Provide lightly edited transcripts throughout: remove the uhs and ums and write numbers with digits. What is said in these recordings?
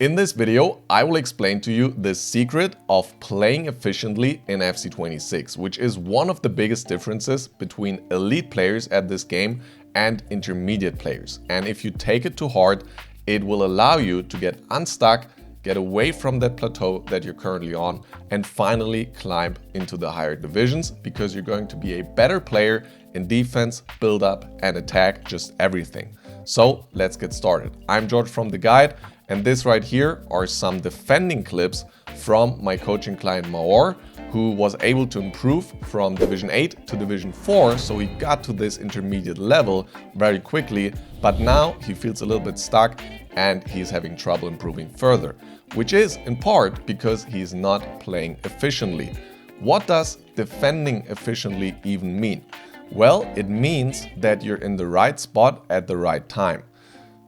In this video, I will explain to you the secret of playing efficiently in FC26, which is one of the biggest differences between elite players at this game and intermediate players. And if you take it to heart, it will allow you to get unstuck, get away from that plateau that you're currently on, and finally climb into the higher divisions, because you're going to be a better player in defense, build up, and attack, just everything. So let's get started. I'm George from The Guide, and this right here are some defending clips from my coaching client Maor, who was able to improve from Division 8 to Division 4, so he got to this intermediate level very quickly, but now he feels a little bit stuck and he's having trouble improving further, which is in part because he's not playing efficiently. What does defending efficiently even mean? Well, it means that you're in the right spot at the right time.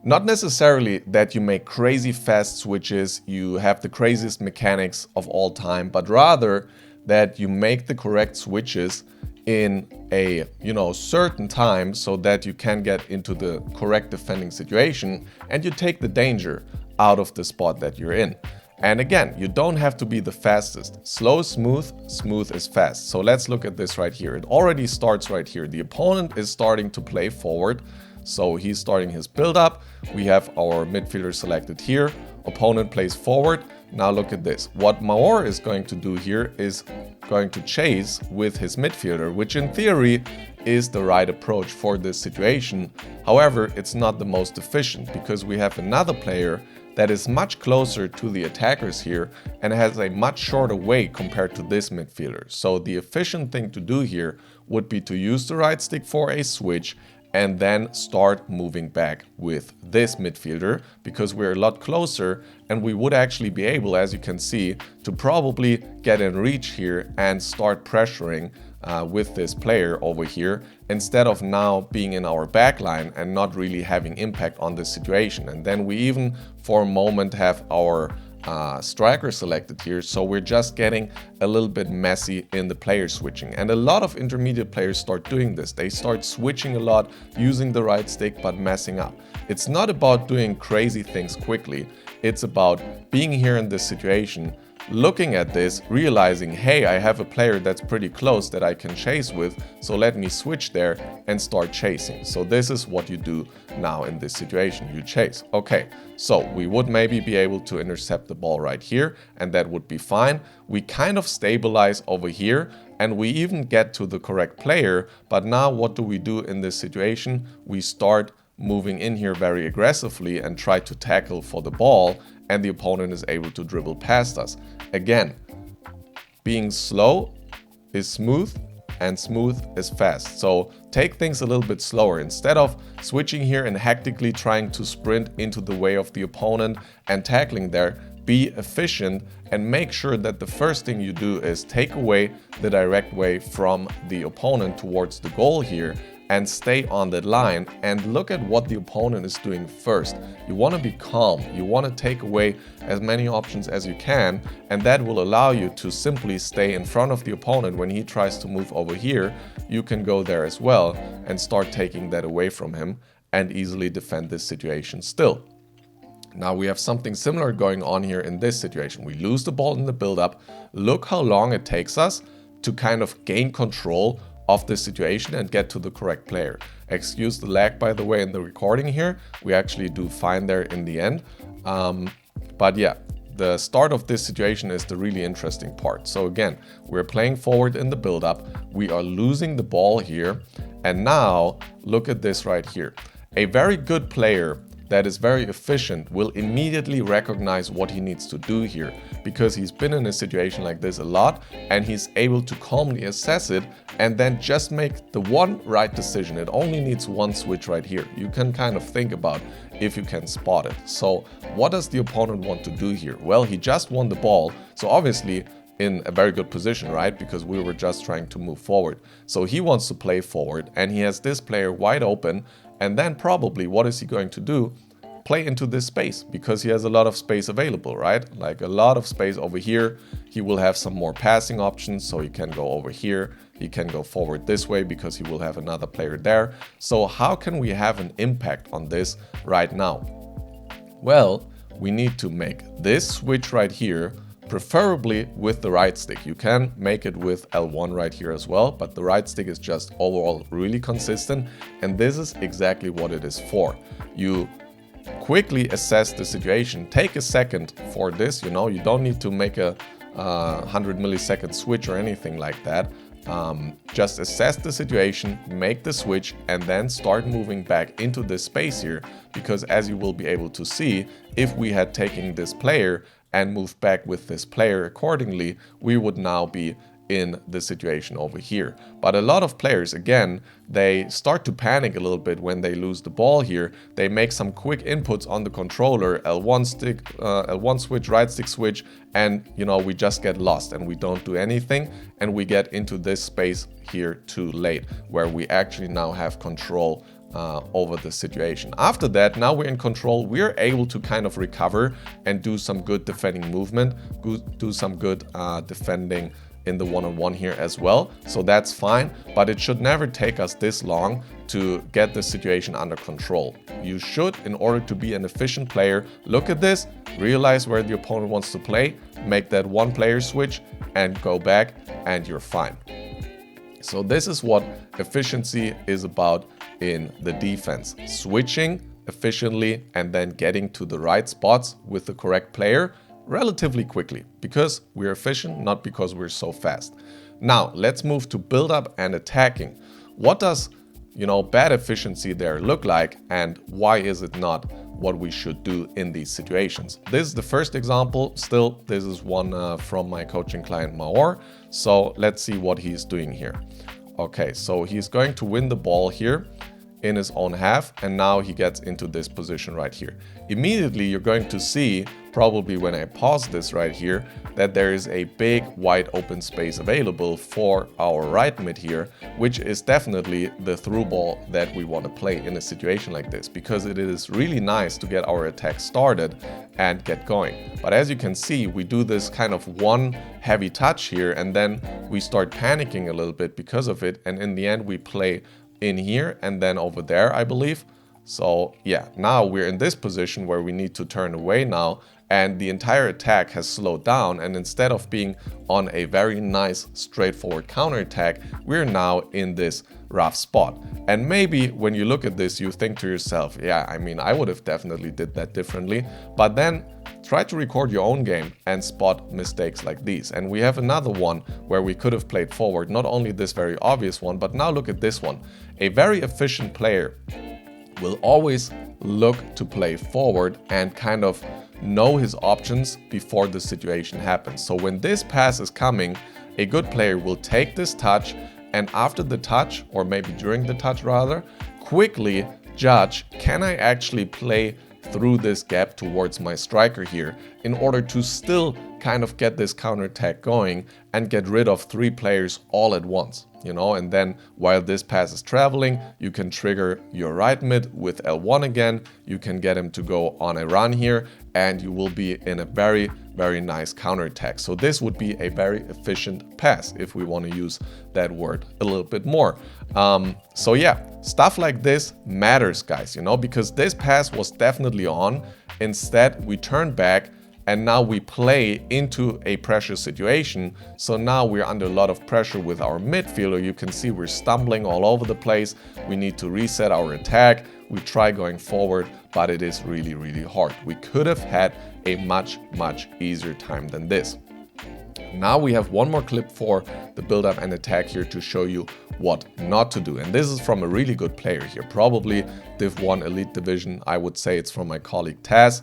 Not necessarily that you make crazy fast switches, you have the craziest mechanics of all time, but rather that you make the correct switches in a certain time so that you can get into the correct defending situation and you take the danger out of the spot that you're in. And again, you don't have to be the fastest. Slow is smooth, smooth is fast. So let's look at this right here. It already starts right here. The opponent is starting to play forward. So he's starting his build up. We have our midfielder selected here. Opponent plays forward. Now look at this. What Maor is going to do here is going to chase with his midfielder, which in theory is the right approach for this situation. However, it's not the most efficient because we have another player that is much closer to the attackers here and has a much shorter way compared to this midfielder. So the efficient thing to do here would be to use the right stick for a switch and then start moving back with this midfielder, because we're a lot closer and we would actually be able, as you can see, to probably get in reach here and start pressuring with this player over here, instead of now being in our back line and not really having impact on this situation. And then we even for a moment have our striker selected here, so we're just getting a little bit messy in the player switching. And a lot of intermediate players start doing this. They start switching a lot, using the right stick, but messing up. It's not about doing crazy things quickly. It's about being here in this situation, looking at this, realizing, hey, I have a player that's pretty close that I can chase with, so let me switch there and start chasing. So this is what you do now in this situation. You chase. Okay, so we would maybe be able to intercept the ball right here, and that would be fine. We kind of stabilize over here, and we even get to the correct player. But now what do we do in this situation? We start moving in here very aggressively and try to tackle for the ball, and the opponent is able to dribble past us. Again, being slow is smooth and smooth is fast. So take things a little bit slower. Instead of switching here and hectically trying to sprint into the way of the opponent and tackling there, be efficient and make sure that the first thing you do is take away the direct way from the opponent towards the goal here and stay on that line and look at what the opponent is doing first. You want to be calm. You want to take away as many options as you can, and that will allow you to simply stay in front of the opponent. When he tries to move over here, you can go there as well and start taking that away from him and easily defend this situation still. Now we have something similar going on here in this situation. We lose the ball in the build-up. Look how long it takes us to kind of gain control of this situation and get to the correct player. Excuse the lag, by the way, in the recording here. We actually do fine there in the end. But yeah, the start of this situation is the really interesting part. So again, we're playing forward in the build-up. We are losing the ball here. And now look at this right here. A very good player that is very efficient will immediately recognize what he needs to do here, because he's been in a situation like this a lot and he's able to calmly assess it and then just make the one right decision. It only needs one switch right here. You can kind of think about if you can spot it. So what does the opponent want to do here? Well, he just won the ball, so obviously in a very good position, right? Because we were just trying to move forward. So he wants to play forward and he has this player wide open. And then probably what is he going to do? Play into this space, because he has a lot of space available, right? Like a lot of space over here. He will have some more passing options, so he can go over here. He can go forward this way because he will have another player there. So how can we have an impact on this right now? Well, we need to make this switch right here, preferably with the right stick. You can make it with L1 right here as well, but the right stick is just overall really consistent, and this is exactly what it is for. You quickly assess the situation. Take a second for this, you know, you don't need to make a 100 millisecond switch or anything like that. Just assess the situation, make the switch, and then start moving back into this space here, because as you will be able to see, if we had taken this player and moved back with this player accordingly, we would now be in the situation over here. But a lot of players, again, they start to panic a little bit when they lose the ball here. They make some quick inputs on the controller, L1 stick, L1 switch, right stick switch, and you know, we just get lost and we don't do anything, and we get into this space here too late, where we actually now have control over the situation. After that, now we're in control, we're able to kind of recover and do some good defending movement, do some good defending in the one-on-one here as well. So that's fine, but it should never take us this long to get the situation under control. You should, in order to be an efficient player, look at this, realize where the opponent wants to play, make that one player switch and go back, and you're fine. So this is what efficiency is about in the defense. Switching efficiently and then getting to the right spots with the correct player relatively quickly, because we're efficient, not because we're so fast. Now let's move to build up and attacking. What does, you know, bad efficiency there look like, and why is it not what we should do in these situations? This is the first example. Still, this is one from my coaching client Maor. So let's see what he's doing here. Okay, so he's going to win the ball here in his own half, and now he gets into this position right here. Immediately you're going to see, probably when I pause this right here, that there is a big wide open space available for our right mid here, which is definitely the through ball that we want to play in a situation like this, because it is really nice to get our attack started and get going. But as you can see, we do this kind of one heavy touch here, and then we start panicking a little bit because of it, and in the end we play in here and then over there, I believe. So yeah, now we're in this position where we need to turn away now, and the entire attack has slowed down, and instead of being on a very nice straightforward counterattack, we're now in this rough spot. And maybe when you look at this, you think to yourself, yeah, I mean, I would have definitely did that differently. But then try to record your own game and spot mistakes like these. And we have another one where we could have played forward, not only this very obvious one, but now look at this one. A very efficient player will always look to play forward and kind of know his options before the situation happens. So when this pass is coming, a good player will take this touch, and after the touch, or maybe during the touch rather, quickly judge, can I actually play through this gap towards my striker here, in order to still kind of get this counterattack going and get rid of 3 players all at once, you know. And then while this pass is traveling, you can trigger your right mid with L1 again, you can get him to go on a run here, and you will be in a very, very nice counterattack. So this would be a very efficient pass, if we want to use that word a little bit more. So yeah, stuff like this matters, guys, you know, because this pass was definitely on. Instead, we turn back, and now we play into a pressure situation. So now we're under a lot of pressure with our midfielder. You can see we're stumbling all over the place. We need to reset our attack. We try going forward, but it is really, really hard. We could have had a much, much easier time than this. Now we have one more clip for the build up and attack here to show you what not to do. And this is from a really good player here, probably Div 1 Elite Division. I would say it's from my colleague Taz.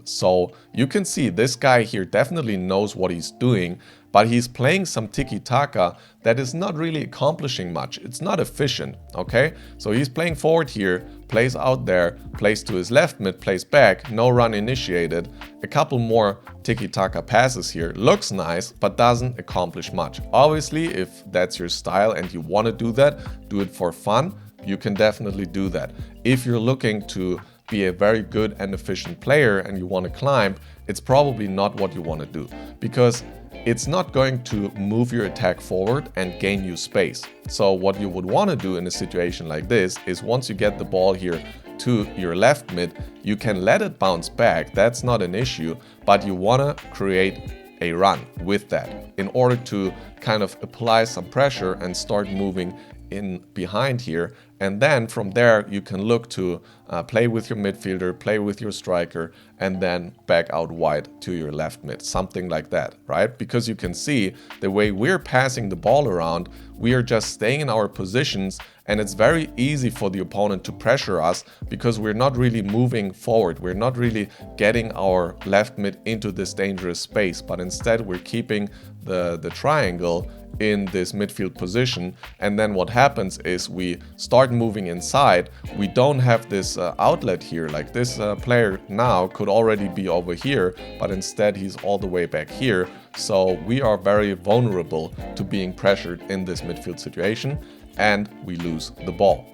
So you can see this guy here definitely knows what he's doing, but he's playing some tiki-taka that is not really accomplishing much. It's not efficient, okay? So he's playing forward here, plays out there, plays to his left mid, plays back, no run initiated, a couple more tiki-taka passes here. Looks nice, but doesn't accomplish much. Obviously, if that's your style and you want to do that, do it for fun, you can definitely do that. If you're looking to be a very good and efficient player and you want to climb, it's probably not what you want to do, because it's not going to move your attack forward and gain you space. So what you would want to do in a situation like this is, once you get the ball here to your left mid, you can let it bounce back, that's not an issue, but you want to create a run with that in order to kind of apply some pressure and start moving in behind here. And then from there you can look to play with your midfielder, play with your striker, and then back out wide to your left mid, something like that, right? Because you can see the way we're passing the ball around, we are just staying in our positions, and it's very easy for the opponent to pressure us because we're not really moving forward. We're not really getting our left mid into this dangerous space, but instead we're keeping the triangle in this midfield position. And then what happens is we start moving inside. We don't have this outlet here, like this player now could already be over here, but instead he's all the way back here. So we are very vulnerable to being pressured in this midfield situation, and we lose the ball.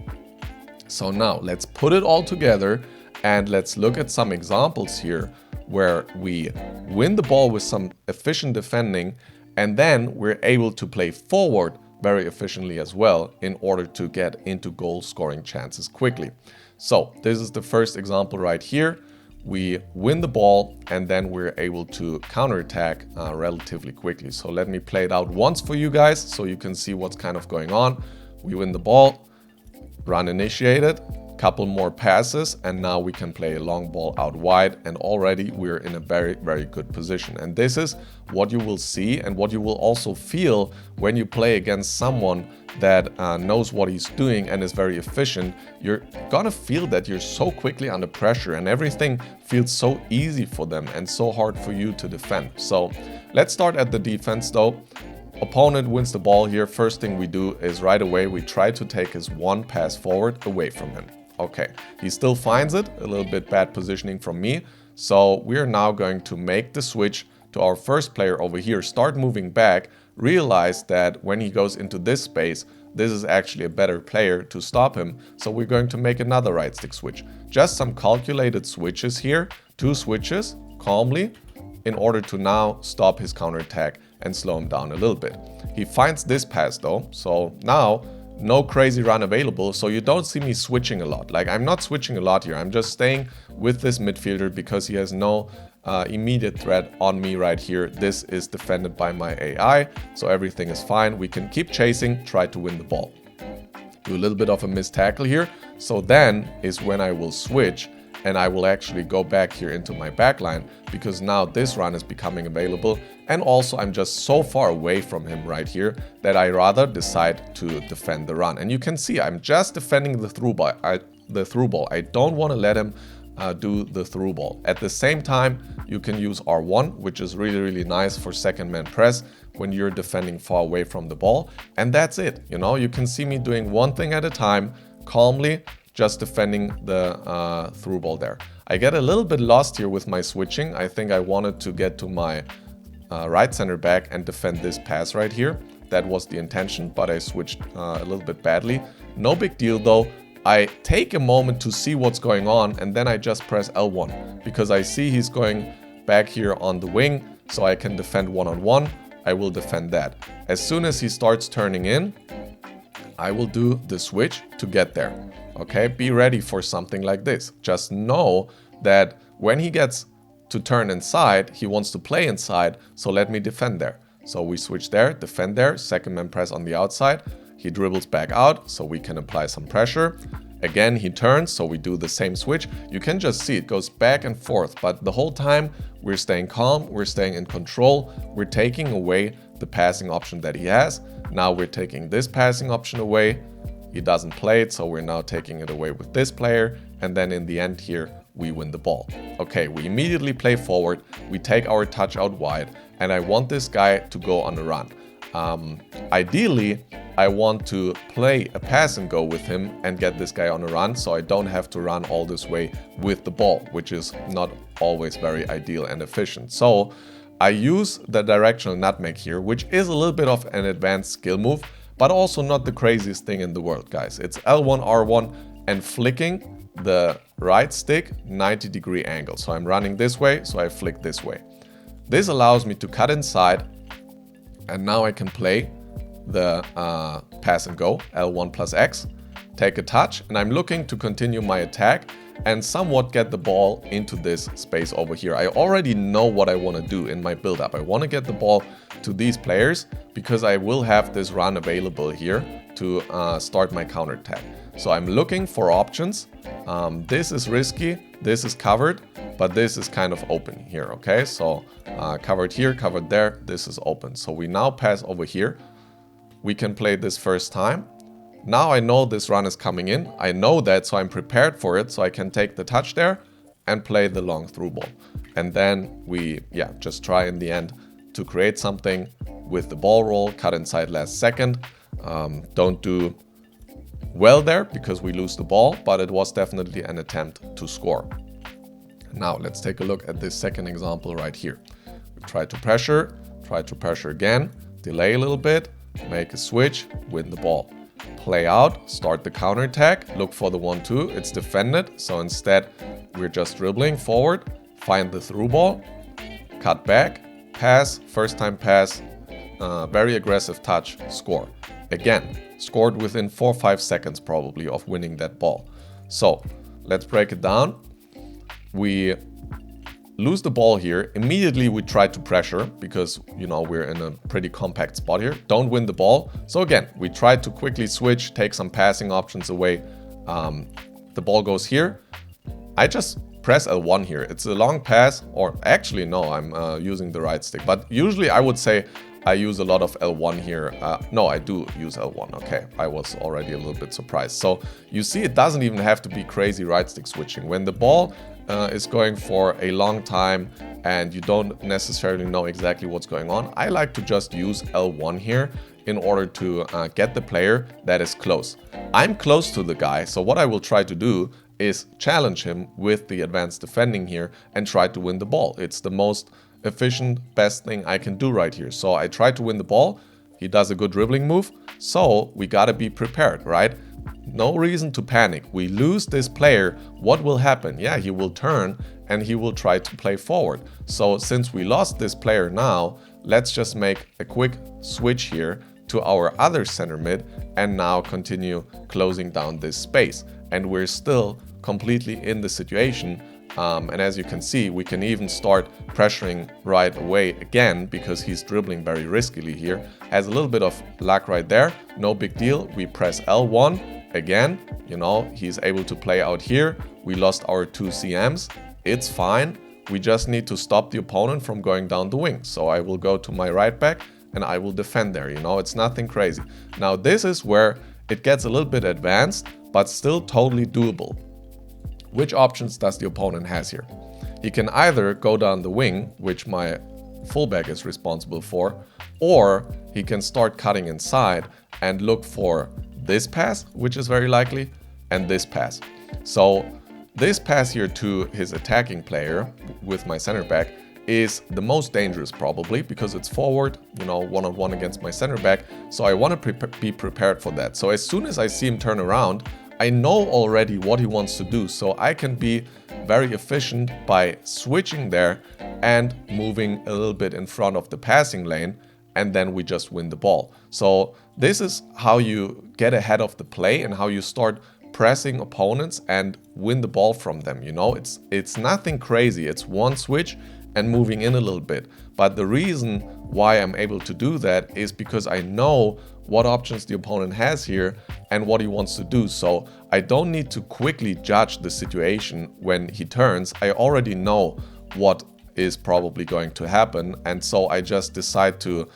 So now let's put it all together and let's look at some examples here where we win the ball with some efficient defending, and then we're able to play forward very efficiently as well in order to get into goal scoring chances quickly. So this is the first example right here. We win the ball and then we're able to counterattack relatively quickly. So let me play it out once for you guys so you can see what's kind of going on. We win the ball, run initiated, couple more passes, and now we can play a long ball out wide, and already we're in a very, very good position. And this is what you will see and what you will also feel when you play against someone that knows what he's doing and is very efficient. You're gonna feel that you're so quickly under pressure and everything feels so easy for them and so hard for you to defend. So let's start at the defense though. Opponent wins the ball here. First thing we do is right away we try to take his one pass forward away from him. Okay, he still finds it, a little bit bad positioning from me. So we are now going to make the switch to our first player over here, start moving back, realize that when he goes into this space, this is actually a better player to stop him. So we're going to make another right stick switch. Just some calculated switches here, 2 switches, calmly, in order to now stop his counterattack and slow him down a little bit. He finds this pass though, so now no crazy run available, so you don't see me switching a lot. Like, I'm not switching a lot here, I'm just staying with this midfielder because he has no immediate threat on me right here. This is defended by my AI, so everything is fine. We can keep chasing, try to win the ball. Do a little bit of a missed tackle here, so then is when I will switch and I will actually go back here into my backline because now this run is becoming available, and also I'm just so far away from him right here that I rather decide to defend the run. And you can see I'm just defending the through ball. I don't want to let him do the through ball. At the same time, you can use R1, which is really, really nice for second man press when you're defending far away from the ball. And that's it. You know, you can see me doing one thing at a time, calmly, just defending the through ball there. I get a little bit lost here with my switching. I think I wanted to get to my right center back and defend this pass right here. That was the intention, but I switched a little bit badly. No big deal though. I take a moment to see what's going on, and then I just press L1 because I see he's going back here on the wing, so I can defend one-on-one. I will defend that. As soon as he starts turning in, I will do the switch to get there. Okay, be ready for something like this. Just know that when he gets to turn inside, he wants to play inside, so let me defend there. So we switch there, defend there, second man press on the outside. He dribbles back out, so we can apply some pressure. Again, he turns, so we do the same switch. You can just see it goes back and forth, but the whole time we're staying calm, we're staying in control, we're taking away the passing option that he has. Now we're taking this passing option away. He doesn't play it, so we're now taking it away with this player, and then in the end here, we win the ball. Okay, we immediately play forward, we take our touch out wide, and I want this guy to go on a run. Ideally, I want to play a pass and go with him and get this guy on a run, so I don't have to run all this way with the ball, which is not always very ideal and efficient. So I use the directional nutmeg here, which is a little bit of an advanced skill move, but also not the craziest thing in the world, guys. It's L1, R1, and flicking the right stick 90-degree angle. So I'm running this way, so I flick this way. This allows me to cut inside, and now I can play the pass and go, L1 plus X, take a touch, and I'm looking to continue my attack and somewhat get the ball into this space over here. I already know what I want to do in my build-up. I want to get the ball to these players because I will have this run available here to start my counterattack. So I'm looking for options. This is risky, this is covered, but this is kind of open here, okay? So covered here, covered there, this is open. So we now pass over here. We can play this first time. Now I know this run is coming in. I know that, so I'm prepared for it. So I can take the touch there and play the long through ball. And then we, just try in the end to create something with the ball roll, cut inside last second. Don't do well there because we lose the ball, but it was definitely an attempt to score. Now let's take a look at this second example right here. We try to pressure again, delay a little bit, make a switch, win the ball. Play out, start the counterattack, look for the 1-2, it's defended, so instead we're just dribbling forward, find the through ball, cut back, pass, first time pass, very aggressive touch, score. Again, scored within 4 or 5 seconds probably of winning that ball. So let's break it down. We lose the ball here. Immediately we try to pressure because, you know, we're in a pretty compact spot here. Don't win the ball. So again, we try to quickly switch, take some passing options away. The ball goes here. I just press L1 here. It's a long pass, or actually no, I'm using the right stick. But usually I would say I use a lot of L1 here. No, I do use L1. Okay, I was already a little bit surprised. So you see, it doesn't even have to be crazy right stick switching. When the ball is going for a long time and you don't necessarily know exactly what's going on, I like to just use L1 here in order to get the player that is close. I'm close to the guy, so what I will try to do is challenge him with the advanced defending here and try to win the ball. It's the most efficient, best thing I can do right here. So I try to win the ball. He does a good dribbling move, so we gotta be prepared, right? No reason to panic. We lose this player, what will happen? Yeah, he will turn and he will try to play forward. So since we lost this player now, let's just make a quick switch here to our other center mid and now continue closing down this space. And we're still completely in the situation. And as you can see, we can even start pressuring right away again because he's dribbling very riskily here. Has a little bit of luck right there. No big deal. We press L1 again. You know, he's able to play out here. We lost our 2 CMs. It's fine. We just need to stop the opponent from going down the wing. So I will go to my right back and I will defend there. You know, it's nothing crazy. Now this is where it gets a little bit advanced, but still totally doable. Which options does the opponent has here? He can either go down the wing, which my fullback is responsible for, or he can start cutting inside and look for this pass, which is very likely, and this pass. So this pass here to his attacking player with my center back is the most dangerous probably because it's forward, you know, one-on-one against my center back. So I want to be prepared for that. So as soon as I see him turn around, I know already what he wants to do, so I can be very efficient by switching there and moving a little bit in front of the passing lane, and then we just win the ball. So this is how you get ahead of the play and how you start pressing opponents and win the ball from them. You know, it's nothing crazy. It's one switch and moving in a little bit. But the reason why I'm able to do that is because I know what options the opponent has here and what he wants to do. So I don't need to quickly judge the situation when he turns. I already know what is probably going to happen, and so I just decide to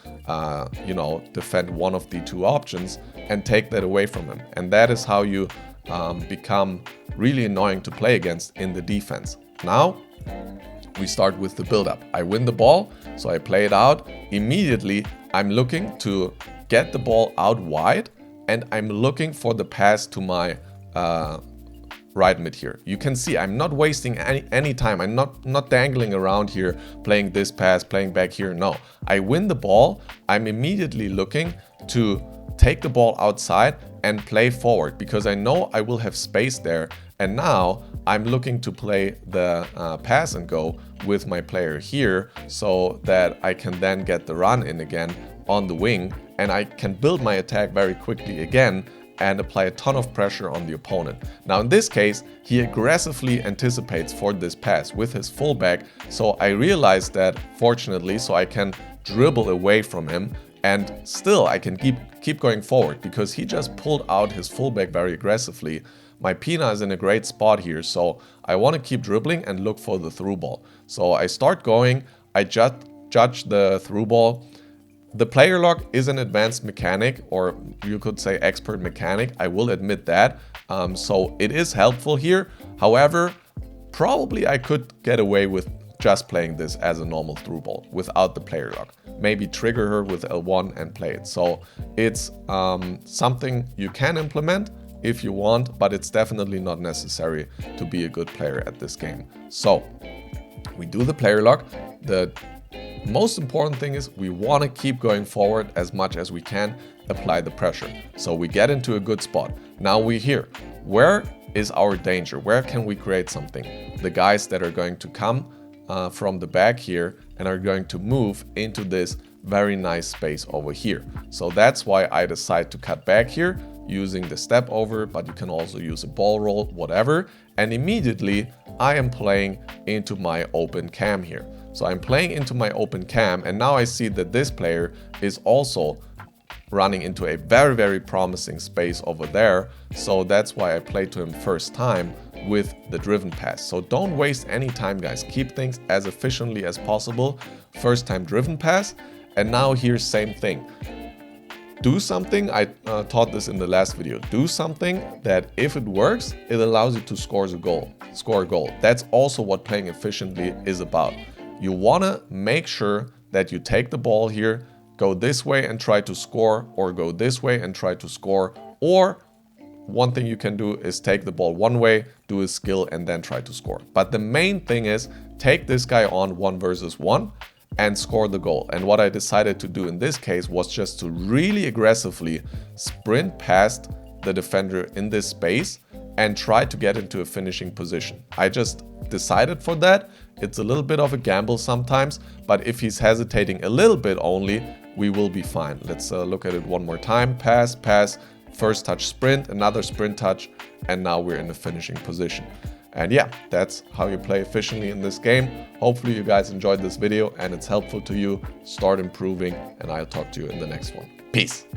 you know, defend one of the 2 options and take that away from him. And that is how you become really annoying to play against in the defense. Now we start with the build-up. I win the ball, so I play it out. Immediately I'm looking to get the ball out wide, and I'm looking for the pass to my right mid here. You can see I'm not wasting any time. I'm not dangling around here, playing this pass, playing back here. No, I win the ball. I'm immediately looking to take the ball outside and play forward because I know I will have space there. And now I'm looking to play the pass and go with my player here so that I can then get the run in again on the wing, and I can build my attack very quickly again and apply a ton of pressure on the opponent. Now in this case, he aggressively anticipates for this pass with his fullback, so I realized that fortunately, so I can dribble away from him and still I can keep going forward because he just pulled out his fullback very aggressively. My Pina is in a great spot here, so I want to keep dribbling and look for the through ball. So I start going, I judge the through ball. The player lock is an advanced mechanic, or you could say expert mechanic, I will admit that. So it is helpful here. However, probably I could get away with just playing this as a normal through ball without the player lock. Maybe trigger her with L1 and play it. So it's something you can implement if you want, but it's definitely not necessary to be a good player at this game. So we do the player lock. The most important thing is we want to keep going forward as much as we can, apply the pressure. So we get into a good spot. Now we're here. Where is our danger? Where can we create something? The guys that are going to come from the back here and are going to move into this very nice space over here. So that's why I decide to cut back here using the step over, but you can also use a ball roll, whatever. And immediately I am playing into my open cam here. So I'm playing into my open cam, and now I see that this player is also running into a very, very promising space over there. So that's why I played to him first time with the driven pass. So don't waste any time, guys. Keep things as efficiently as possible. First time driven pass. And now here's same thing. Do something, I taught this in the last video, do something that if it works, it allows you to score a goal. That's also what playing efficiently is about. You want to make sure that you take the ball here, go this way and try to score, or go this way and try to score. Or one thing you can do is take the ball one way, do a skill and then try to score. But the main thing is take this guy on 1 versus 1 and score the goal. And what I decided to do in this case was just to really aggressively sprint past the defender in this space and try to get into a finishing position. I just decided for that. It's a little bit of a gamble sometimes, but if he's hesitating a little bit only, we will be fine. Let's look at it one more time. Pass, pass, first touch sprint, another sprint touch, and now we're in a finishing position. And yeah, that's how you play efficiently in this game. Hopefully you guys enjoyed this video and it's helpful to you. Start improving, and I'll talk to you in the next one. Peace.